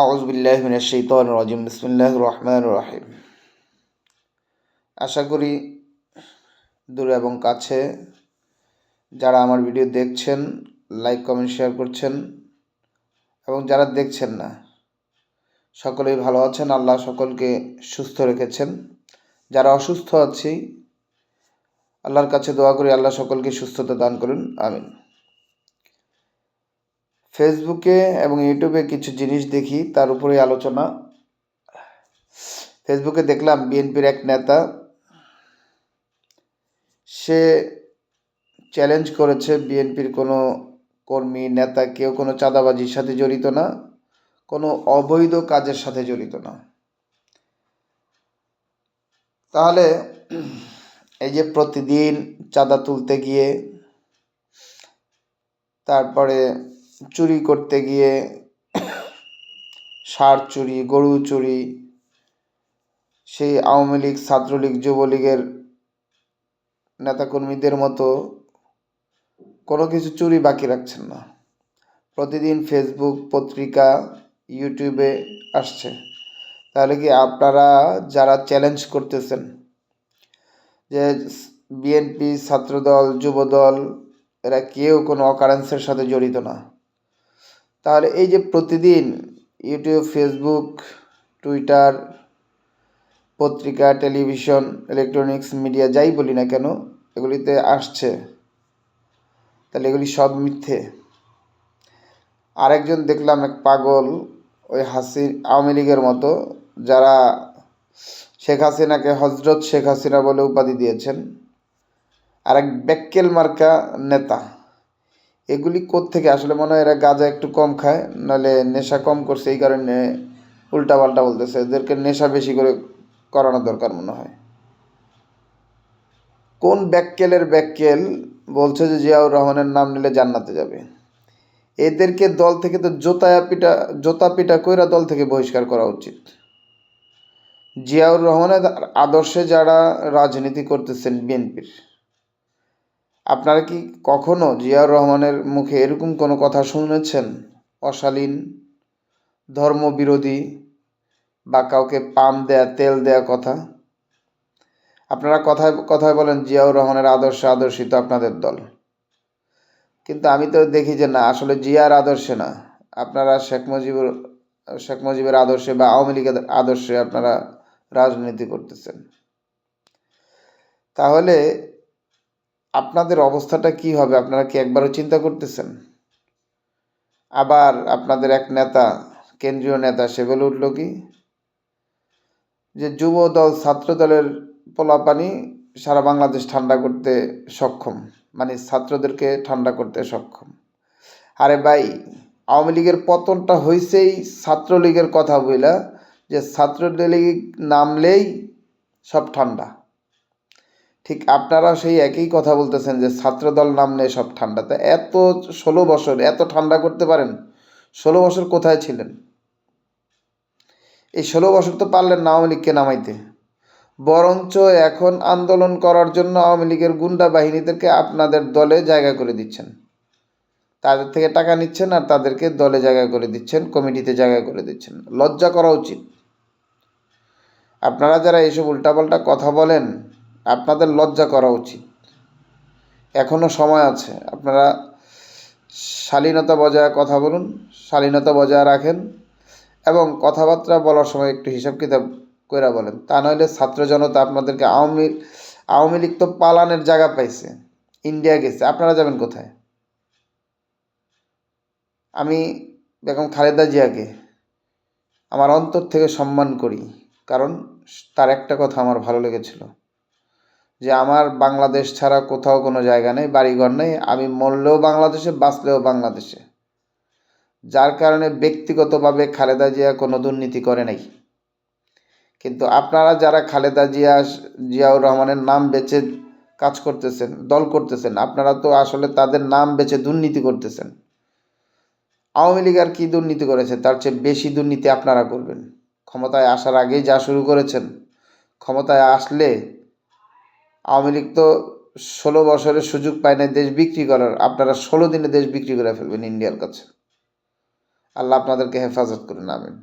আউযু বিল্লাহি মিনাশ শাইতানির রাজিম। বিসমিল্লাহির রহমানির রহিম। আশা করি দূরে এবং কাছে যারা আমার ভিডিও দেখছেন, লাইক কমেন্ট শেয়ার করছেন, এবং যারা দেখছেন না সকলেই ভালো আছেন। আল্লাহ সকলকে সুস্থ রেখেছেন। যারা অসুস্থ আছি আল্লাহর কাছে দোয়া করি আল্লাহ সকলকে সুস্থতা দান করুন, আমিন। ফেসবুকে এবং ইউটিউবে কিছু জিনিস দেখি, তার উপরেই আলোচনা। ফেসবুকে দেখলাম বিএনপির এক নেতা, সে চ্যালেঞ্জ করেছে বিএনপির কোনো কর্মী নেতা কেউ কোনো চাঁদাবাজির সাথে জড়িত না, কোনো অবৈধ কাজের সাথে জড়িত না। তাহলে এই যে প্রতিদিন চাঁদা তুলতে গিয়ে, তারপরে চুরি করতে গিয়ে, ষাঁড় চুরি, গরু চুরি, সেই আওয়ামী লীগ, ছাত্রলীগ, যুবলীগের নেতাকর্মীদের মতো কোনো কিছু চুরি বাকি রাখছেন না। প্রতিদিন ফেসবুক, পত্রিকা, ইউটিউবে আসছে। তাহলে কি আপনারা যারা চ্যালেঞ্জ করতেছেন যে বিএনপি, ছাত্রদল, যুবদল এরা কেউ কোনো অকারেন্সের সাথে জড়িত না, তাহলে এই যে প্রতিদিন ইউটিউব, ফেসবুক, টুইটার, পত্রিকা, টেলিভিশন, ইলেকট্রনিক্স মিডিয়া যাই বলি না কেন এগুলিতে আসছে, তাহলে এগুলি সব মিথ্যে। আরেকজন দেখলাম এক পাগল, ওই আওয়ামী লীগের মতো, যারা শেখ হাসিনাকে হজরত শেখ হাসিনা বলে উপাধি দিয়েছেন, আরেক বেক্কেল মার্কা নেতা। এগুলি কোত্থেকে আসলে? মনে হয় এরা গাঁজা একটু কম খায়, নাহলে নেশা কম করছে, এই কারণে উল্টাপাল্টা বলতেছে। এদেরকে নেশা বেশি করে করানো দরকার মনে হয়। কোন ব্যাক্কেলের ব্যাক্কেল বলছে যে জিয়াউর রহমানের নাম নিলে জান্নাতে যাবে? এদেরকে দল থেকে তো জোতা পিটা কইরা দল থেকে বহিষ্কার করা উচিত। জিয়াউর রহমানের আদর্শে যারা রাজনীতি করতেছেন বিএনপির, আপনারা কি কখনো জিয়াউর রহমানের মুখে এরকম কোনো কথা শুনেছেন? অশালীন, ধর্মবিরোধী বা কাউকে পাম দেয়া, তেল দেয়া কথা? আপনারা কথায় কথায় বলেন জিয়াউর রহমানের আদর্শিত আপনাদের দল, কিন্তু আমি তো দেখি যে না, আসলে জিয়ার আদর্শে না, আপনারা শেখ মুজিবের আদর্শে বা আওয়ামী লীগের আদর্শে আপনারা রাজনীতি করতেছেন। তাহলে আপনাদের অবস্থাটা কি হবে আপনারা কি একবারও চিন্তা করতেছেন? আবার আপনাদের এক নেতা, কেন্দ্রীয় নেতা, সে বলে উঠল কি যে যুব দল, ছাত্র দলের পোলাপানি সারা বাংলাদেশ ঠান্ডা করতে সক্ষম, মানে ছাত্রদেরকে ঠান্ডা করতে সক্ষম। আরে ভাই, আওয়ামী লীগের পতনটা হয়েছেই ছাত্রলীগের কথা বইলা, যে ছাত্রলীগ নামলেই সব ঠান্ডা। ঠিক আপনারা সেই একই কথা বলতেছেন যে ছাত্রদল নামলে সব ঠান্ডা। তা এত 16 বছর এত ঠান্ডা করতে পারেন? 16 বছর কোথায় ছিলেন? এই 16 বছর তো পারলেন না আওয়ামী লীগকে নামাইতে, বরঞ্চ এখন আন্দোলন করার জন্য আওয়ামী লীগের গুন্ডা বাহিনীদেরকে আপনাদের দলে জায়গা করে দিচ্ছেন, তাদের থেকে টাকা নিচ্ছেন আর তাদেরকে দলে জায়গা করে দিচ্ছেন, কমিটিতে জায়গা করে দিচ্ছেন। লজ্জা করা উচিত। আপনারা যারা এইসব উল্টাপাল্টা কথা বলেন, আপনাদের লজ্জা করা উচিত। এখনও সময় আছে, আপনারা শালীনতা বজায় কথা বলুন, শালীনতা বজায় রাখেন, এবং কথাবার্তা বলার সময় একটু হিসাব কিতাব করে বলেন। তা নইলে ছাত্র জনতা আপনাদেরকে আওয়ামী লীগ তো পালানের জায়গা পাইছে, ইন্ডিয়া গেছে, আপনারা যাবেন কোথায়? আমি বেগম খালেদা জিয়াকে আমার অন্তর থেকে সম্মান করি, কারণ তার একটা কথা আমার ভালো লেগেছিল, যে আমার বাংলাদেশ ছাড়া কোথাও কোনো জায়গা নেই, বাড়িঘর নেই, আমি মরলেও বাংলাদেশে, বাঁচলেও বাংলাদেশে। যার কারণে ব্যক্তিগতভাবে খালেদা জিয়া কোনো দুর্নীতি করে নাই। কিন্তু আপনারা যারা খালেদা জিয়াউর রহমানের নাম বেচে কাজ করতেছেন, দল করতেছেন, আপনারা তো আসলে তাদের নাম বেচে দুর্নীতি করতেছেন। আওয়ামী লীগ আর কি দুর্নীতি করেছে? তার চেয়ে বেশি দুর্নীতি আপনারা করবেন। ক্ষমতায় আসার আগেই যা শুরু করেছেন, ক্ষমতায় আসলে আওয়ামী লীগ তো 16 বছরের সুযোগ পায় না দেশ বিক্রি করার, আপনারা 16 দিনে দেশ বিক্রি করে ফেলবেন ইন্ডিয়ার কাছে। আল্লাহ আপনাদেরকে হেফাজত করুন, আমিন।